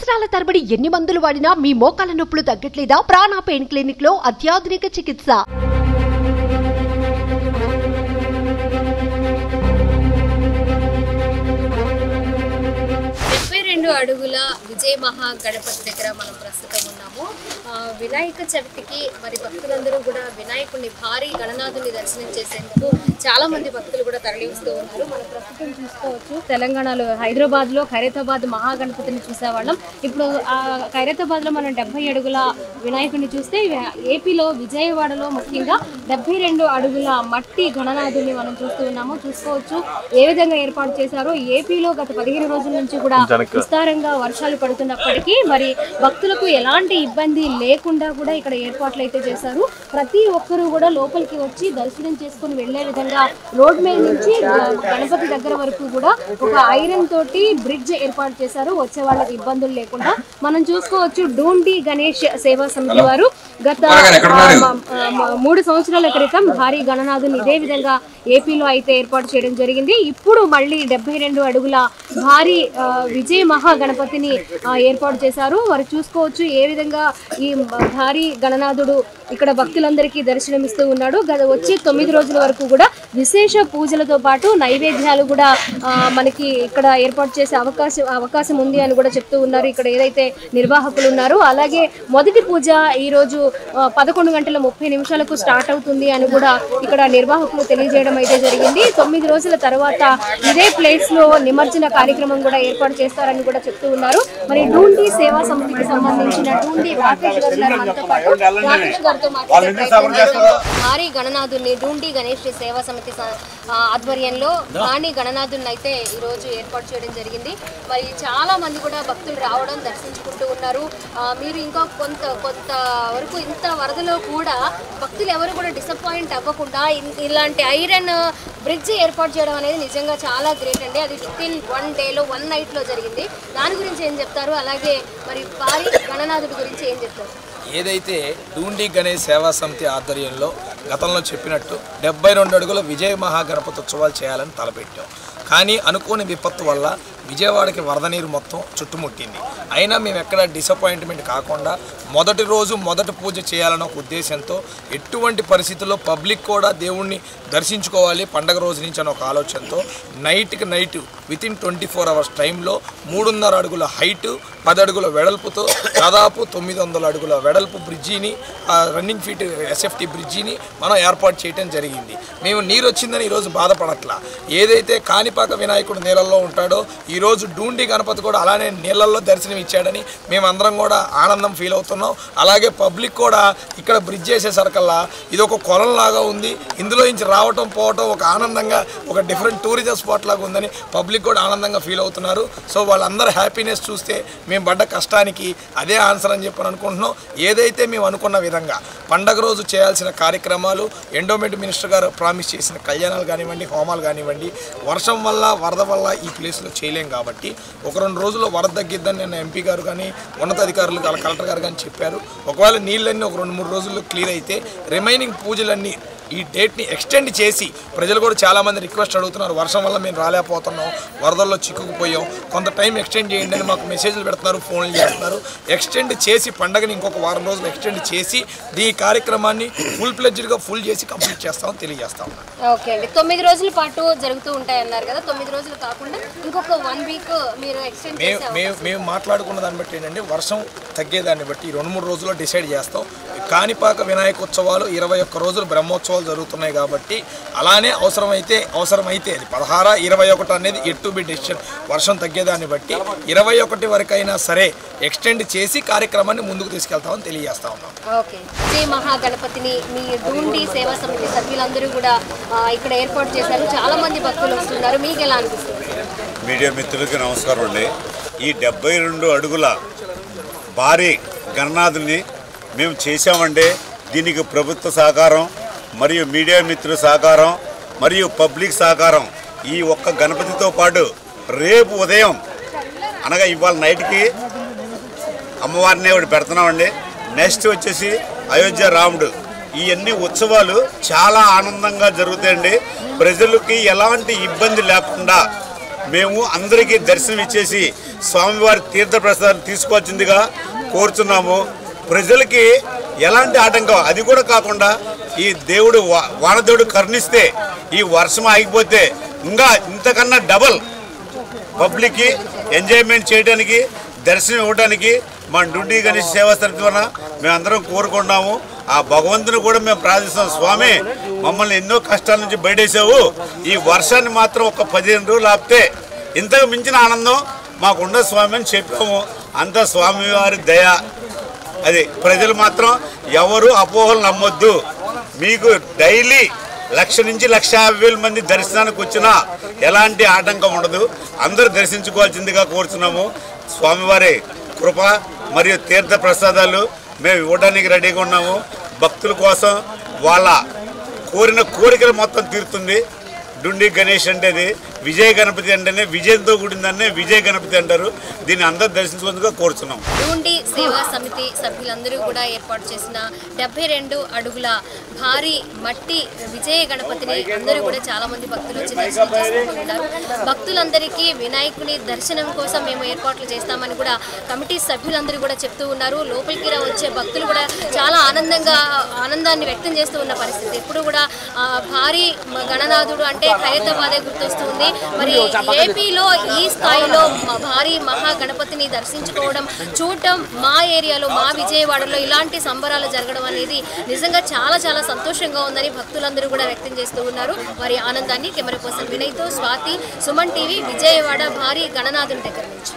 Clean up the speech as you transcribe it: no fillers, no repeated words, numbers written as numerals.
సంవత్సరాల తరబడి ఎన్ని మందులు వాడినా మీ మోకాల నొప్పులు తగ్గట్లేదా? ప్రాణ పెయిన్ క్లినిక్ లో అత్యాధునిక చికిత్స. 72 అడుగుల విజయ మహా గణపతి దగ్గర మనం ప్రస్తుతం ఉన్నాము. వినాయక చవితికి మరి భక్తులందరూ కూడా వినాయకుడిని భారీ గణనాథుని దర్శనం చేసేందుకు చాలా మంది భక్తులు కూడా తరలి వస్తూ ఉన్నారు. మనం ప్రస్తుతం చూసుకోవచ్చు, తెలంగాణలో హైదరాబాద్లో ఖైరతాబాద్ మహాగణపతిని చూసేవాళ్ళం. ఇప్పుడు ఆ ఖైరతాబాద్లో మనం 70 అడుగుల వినాయకుడిని చూస్తే, ఏపీలో విజయవాడలో ముఖ్యంగా 72 అడుగుల మట్టి గణనాథుని మనం చూస్తూ ఉన్నాము. చూసుకోవచ్చు ఏ విధంగా ఏర్పాటు చేశారో. ఏపీలో గత 15 రోజుల నుంచి కూడా విస్తారంగా వర్షాలు పడుతున్నప్పటికీ మరి భక్తులకు ఎలాంటి ఇబ్బంది లేకుండా కూడా ఇక్కడ ఏర్పాట్లు అయితే చేశారు. ప్రతి ఒక్కరూ కూడా లోపలికి వచ్చి దర్శనం చేసుకుని వెళ్లే విధంగా రోడ్ మీద నుంచి గణపతి దగ్గర వరకు కూడా ఒక ఐరన్ తోటి బ్రిడ్జ్ ఏర్పాటు చేశారు, వచ్చే వాళ్ళకి ఇబ్బందులు లేకుండా. మనం చూసుకోవచ్చు, డూండి గణేష్ సేవా సమితి వారు గత 3 సంవత్సరాల క్రితం భారీ గణనాథుని ఇదే విధంగా ఏపీలో అయితే ఏర్పాటు చేయడం జరిగింది. ఇప్పుడు మళ్ళీ 72 అడుగుల భారీ విజయ మహా గణపతిని ఏర్పాటు చేశారు. వారు చూసుకోవచ్చు ఏ విధంగా ఈ భారీ గణనాథుడు ఇక్కడ భక్తులందరికీ దర్శనమిస్తూ ఉన్నాడు. వచ్చే 9 రోజుల వరకు కూడా విశేష పూజలతో పాటు నైవేద్యాలు కూడా మనకి ఇక్కడ ఏర్పాటు చేసే అవకాశం ఉంది అని కూడా చెప్తూ ఉన్నారు ఇక్కడ ఏదైతే నిర్వాహకులు ఉన్నారో. అలాగే మొదటి పూజ ఈ రోజు 11:30 స్టార్ట్ అవుతుంది అని కూడా ఇక్కడ నిర్వాహకులు తెలియజేయడం అయితే జరిగింది. 9 రోజుల తర్వాత ఇదే ప్లేస్ లో నిమజ్జన కార్యక్రమం కూడా ఏర్పాటు చేస్తారని కూడా చెప్తూ ఉన్నారు. మరి డూండి సేవా సమితికి సంబంధించిన డూండి రాకేష్ గారితో భారీ గణనాథుని డూండి గణేష్ సేవా సమితి ఆధ్వర్యంలో భారీ గణనాథుని అయితే ఈ రోజు ఏర్పాటు చేయడం జరిగింది. మరి చాలా మంది కూడా భక్తులు రావడం దర్శించుకుంటూ ఉన్నారు. మీరు ఇంకా కొంత వరకు ఇంత వరదలో కూడా భక్తులు ఎవరు కూడా డిసప్పాయింట్ అవ్వకుండా ఇలాంటి ఐరన్ బ్రిడ్జ్ ఏర్పాటు చేయడం అనేది నిజంగా చాలా గ్రేట్ అండి. అది వితిన్ 1 డేలో 1 నైట్లో జరిగింది. దాని గురించి ఏం చెప్తారు? అలాగే మరి భారీ గణనాథుడి గురించి ఏం చెప్తారు? ఏదైతే డూండి గణేష్ సేవా సమితి ఆధ్వర్యంలో గతంలో చెప్పినట్టు 72 అడుగుల విజయ మహాగణపతి ఉత్సవాలు చేయాలని తలపెట్టాం. కానీ అనుకోని విపత్తు వల్ల విజయవాడకి వరద నీరు మొత్తం చుట్టుముట్టింది. అయినా మేము ఎక్కడ డిసప్పాయింట్మెంట్ కాకుండా మొదటి రోజు మొదటి పూజ చేయాలన్న ఒక ఉద్దేశంతో ఎటువంటి పరిస్థితుల్లో పబ్లిక్ కూడా దేవుణ్ణి దర్శించుకోవాలి పండగ రోజు నుంచి అనే ఒక ఆలోచనతో నైట్కి నైట్ వితిన్ 24 అవర్స్ టైంలో 3.5 అడుగుల హైటు 10 అడుగుల వెడల్పుతో దాదాపు 900 అడుగుల వెడల్పు బ్రిడ్జిని, రన్నింగ్ ఫీట్ ఎస్ఎఫ్టీ బ్రిడ్జిని మనం ఏర్పాటు చేయడం జరిగింది. మేము నీరు వచ్చిందని ఈరోజు బాధపడట్లా. ఏదైతే కాణిపాక వినాయకుడు నీళ్ళల్లో ఉంటాడో ఈరోజు డూండి గణపతి కూడా అలానే నీళ్ళల్లో దర్శనం ఇచ్చాడని మేమందరం కూడా ఆనందం ఫీల్ అవుతున్నాం. అలాగే పబ్లిక్ కూడా ఇక్కడ బ్రిడ్జ్ చేసేసరికల్లా ఇది ఒక కొలంలాగా ఉంది, ఇందులో నుంచి రావటం పోవటం ఒక ఆనందంగా ఒక డిఫరెంట్ టూరిజం స్పాట్ లాగా ఉందని పబ్లిక్ కూడా ఆనందంగా ఫీల్ అవుతున్నారు. సో వాళ్ళందరూ హ్యాపీనెస్ చూస్తే మేము పడ్డ కష్టానికి అదే ఆన్సర్ అని చెప్పి అనుకుంటున్నాం. ఏదైతే మేము అనుకున్న విధంగా పండగ రోజు చేయాల్సిన కార్యక్రమాలు ఎండోమెంట్ మినిస్టర్ గారు ప్రామిస్ చేసిన కళ్యాణాలు కానివ్వండి, హోమాలు కానివ్వండి, వర్షం వల్ల వరద వల్ల ఈ ప్లేస్లో చేయలేం కాబట్టి 1-2 రోజుల్లో వరద తగ్గిద్దని నిన్న ఎంపీ గారు కానీ ఉన్నతాధికారులు కలెక్టర్ గారు కానీ చెప్పారు. ఒకవేళ నీళ్ళన్నీ ఒక 2-3 రోజుల్లో క్లియర్ అయితే రిమైనింగ్ పూజలన్నీ ఈ డేట్ని ఎక్స్టెండ్ చేసి, ప్రజలు కూడా చాలామంది రిక్వెస్ట్ అడుగుతున్నారు, వర్షం వల్ల మేము రాలేకపోతున్నాం, వరదల్లో చిక్కుకుపోయాం, కొంత టైం ఎక్స్టెండ్ చేయండి అని మాకు మెసేజ్లు పెడుతున్నారు, ఫోన్లు చేస్తున్నారు. ఎక్స్టెండ్ చేసి పండగని ఇంకొక 1 వారం రోజులు ఎక్స్టెండ్ చేసి ఈ కార్యక్రమాన్ని ఫుల్ చేసి కంప్లీట్ చేస్తామని తెలియజేస్తాం. ఓకే అండి, 9 రోజుల పాటు జరుగుతూ ఉంటాయి అన్నారు కదా. 9 రోజులు కాకుండా ఇంకొక 1 వీక్ మీరు ఎక్స్టెండ్ మేము మాట్లాడుకున్న దాన్ని బట్టి ఏంటంటే వర్షం తగ్గేదాన్ని బట్టి 2-3 రోజుల్లో డిసైడ్ చేస్తాం. కాణిపాక వినాయక ఉత్సవాలు 21 రోజులు బ్రహ్మోత్సవాలు జరుగుతున్నాయి కాబట్టి అలానే అవసరమైతే అది 16, 21 అనేది ఎటు బి డెసిషన్ వర్షం తగ్గేదాన్ని బట్టి 21 వరకైనా సరే ఎక్స్టెండ్ చేసి కార్యక్రమాన్ని ముందుకు తీసుకెళ్తామని తెలియజేస్తా ఉన్నాం. ఓకే, విజయ మహాగణపతిని మీ డూండి సేవా సమితి సభ్యులందరూ కూడా ఇక్కడ ఏర్పాటు చేశారు. చాలా మంది భక్తులు వస్తున్నారు, మీకు ఎలా అనిపిస్తుంది? మీడియా మిత్రులకి నమస్కారం అండి. ఈ 72 అడుగుల భారీ గణనాథుని మేము చేశామంటే దీనికి ప్రభుత్వ సహకారం మరియు మీడియా మిత్రుల సహకారం మరియు పబ్లిక్ సహకారం ఈ ఒక్క గణపతితో పాటు రేపు ఉదయం అనగా ఇవాళ నైట్కి అమ్మవారిని ఒకటి పెడుతున్నామండి. నెక్స్ట్ వచ్చేసి అయోధ్య రాముడు. ఇవన్నీ ఉత్సవాలు చాలా ఆనందంగా జరుగుతాయండి. ప్రజలకి ఎలాంటి ఇబ్బంది లేకుండా మేము అందరికీ దర్శనం ఇచ్చేసి స్వామివారి తీర్థప్రసాదాలు తీసుకోవాల్సిందిగా కోరుచున్నాము. ప్రజలకి ఎలాంటి ఆటంకం అది కూడా కాకుండా ఈ దేవుడు వానదేవుడు కరుణిస్తే ఈ వర్షం ఆగిపోతే ఇంకా ఇంతకన్నా డబల్ పబ్లిక్కి ఎంజాయ్మెంట్ చేయడానికి దర్శనం ఇవ్వడానికి మా డుండి గణేష్ సేవా సమితి వలన మేమందరం కోరుకుంటున్నాము. ఆ భగవంతుని కూడా మేము ప్రార్థిస్తాం. స్వామి మమ్మల్ని ఎన్నో కష్టాల నుంచి బయటేసావు, ఈ వర్షాన్ని మాత్రం ఒక 15 రోజులు ఆపితే ఇంతకు మించిన ఆనందం మాకుండ స్వామి అని చెప్పాము. అంతా స్వామివారి దయ. అది ప్రజలు మాత్రం ఎవరు అపోహలు నమ్మొద్దు. మీకు డైలీ 1,00,000 నుంచి 1,50,000 మంది దర్శనానికి వచ్చినా ఎలాంటి ఆటంకం ఉండదు. అందరూ దర్శించుకోవాల్సిందిగా కోరుతున్నాము. స్వామివారి కృప మరియు తీర్థ ప్రసాదాలు మేము ఇవ్వడానికి రెడీగా ఉన్నాము. భక్తుల కోసం వాళ్ళ కోరిన కోరికలు మొత్తం తీరుతుంది. డుండి గణేష్ అంటేది విజయ గణపతి అంటేనే విజయంతో కూడిందనే విజయ గణపతి అంటారు. దీన్ని అందరూ దర్శించుకుందుగా కోరుతున్నాం. డుండి సేవా సమితి సభ్యులందరూ కూడా ఏర్పాటు చేసిన 72 అడుగుల భారీ మట్టి విజయ గణపతిని అందరూ కూడా చాలా మంది భక్తులు వచ్చి దర్శనం చేసుకుంటూ ఉన్నారు. భక్తులందరికీ వినాయకుని దర్శనం కోసం మేము ఏర్పాట్లు చేస్తామని కూడా కమిటీ సభ్యులందరూ కూడా చెప్తూ ఉన్నారు. లోపలికి వచ్చే భక్తులు కూడా చాలా ఆనందాన్ని వ్యక్తం చేస్తూ ఉన్న పరిస్థితి. ఎప్పుడు కూడా భారీ గణనాథుడు అంటే ఖైరతాబాదే గుర్తొస్తుంది. మరి ఏపీలో ఈ స్థాయిలో భారీ మహా గణపతిని దర్శించుకోవడం, చూడటం, మా ఏరియాలో మా విజయవాడలో ఇలాంటి సంబరాలు జరగడం అనేది నిజంగా చాలా చాలా సంతోషంగా ఉందని భక్తులందరూ కూడా వ్యక్తం చేస్తూ ఉన్నారు. వారి ఆనందాన్ని కెమెరా పర్సన్ వినయ్తో స్వాతి, సుమన్ టీవీ, విజయవాడ భారీ గణనాథుని దగ్గర నుంచి.